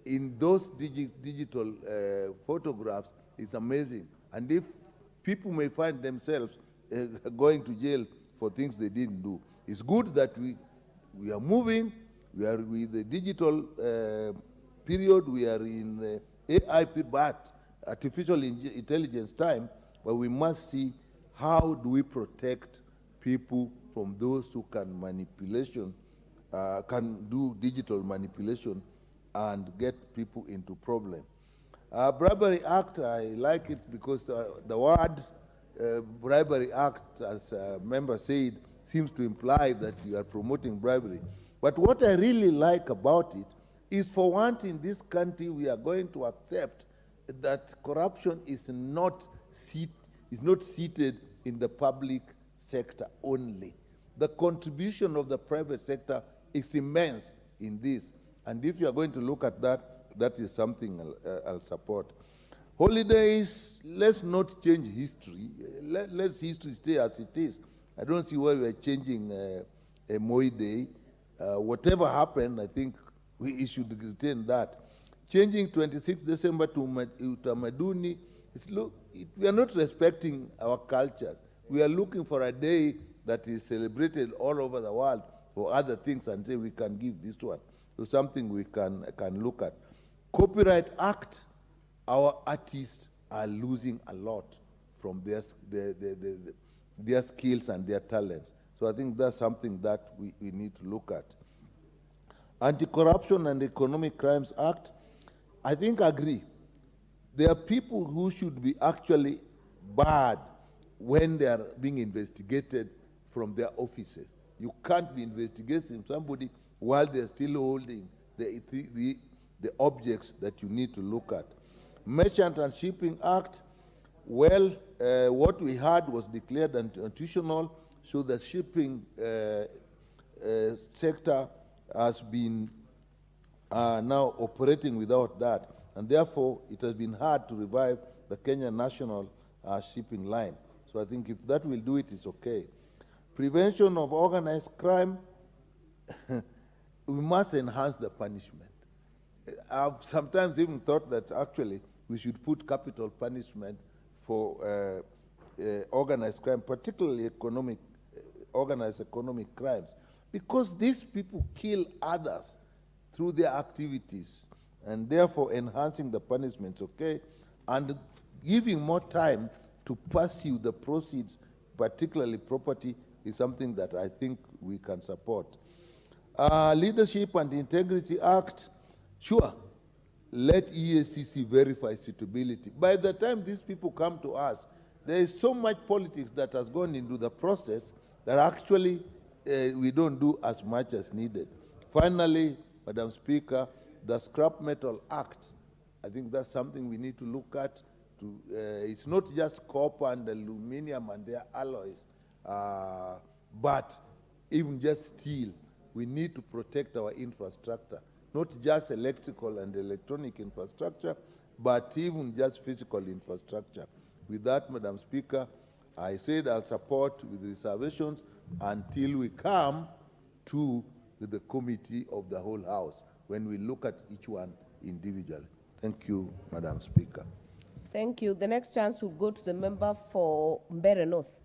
in those digital photographs is amazing. And if people may find themselves going to jail for things they didn't do, it's good that we are moving. We are with the digital period. We are in the AI but artificial intelligence time, but we must see how do we protect people from those who can do digital manipulation and get people into problem. Bribery Act, I like it because the word Bribery Act, as a member said, seems to imply that you are promoting bribery. But what I really like about it is, for once in this country, we are going to accept that corruption is not seated in the public sector only. The contribution of the private sector is immense in this. And if you are going to look at that, that is something I'll support. Holidays, let's not change history. Let history stay as it is. I don't see why we are changing a Moi Day. Whatever happened, I think we should retain that. Changing 26th December to Utamaduni, we are not respecting our cultures. We are looking for a day that is celebrated all over the world for other things and say we can give this one. So something we can look at. Copyright Act, our artists are losing a lot from their skills and their talents. So I think that's something that we need to look at. Anti-Corruption and Economic Crimes Act, I think I agree. There are people who should be actually barred when they are being investigated from their offices. You can't be investigating somebody while they're still holding the objects that you need to look at. Merchant and Shipping Act, well, what we had was declared unconstitutional, so the shipping sector has been now operating without that, and therefore it has been hard to revive the Kenya National Shipping Line. So I think if that will do it, it's okay. Prevention of organized crime, we must enhance the punishment. I've sometimes even thought that actually we should put capital punishment for organized crime, particularly organized economic crimes, because these people kill others through their activities, and therefore enhancing the punishments, okay, and giving more time to pursue the proceeds, particularly property, is something that I think we can support. Leadership and Integrity Act, sure, let EACC verify suitability. By the time these people come to us, there is so much politics that has gone into the process that actually we don't do as much as needed. Finally, Madam Speaker, the Scrap Metal Act, I think that's something we need to look at. It's not just copper and aluminum and their alloys, but even just steel. We need to protect our infrastructure, not just electrical and electronic infrastructure, but even just physical infrastructure. With that, Madam Speaker, I said I'll support with reservations until we come to the committee of the whole House, when we look at each one individually. Thank you, Madam Speaker. Thank you. The next chance will go to the member for Mbeere North.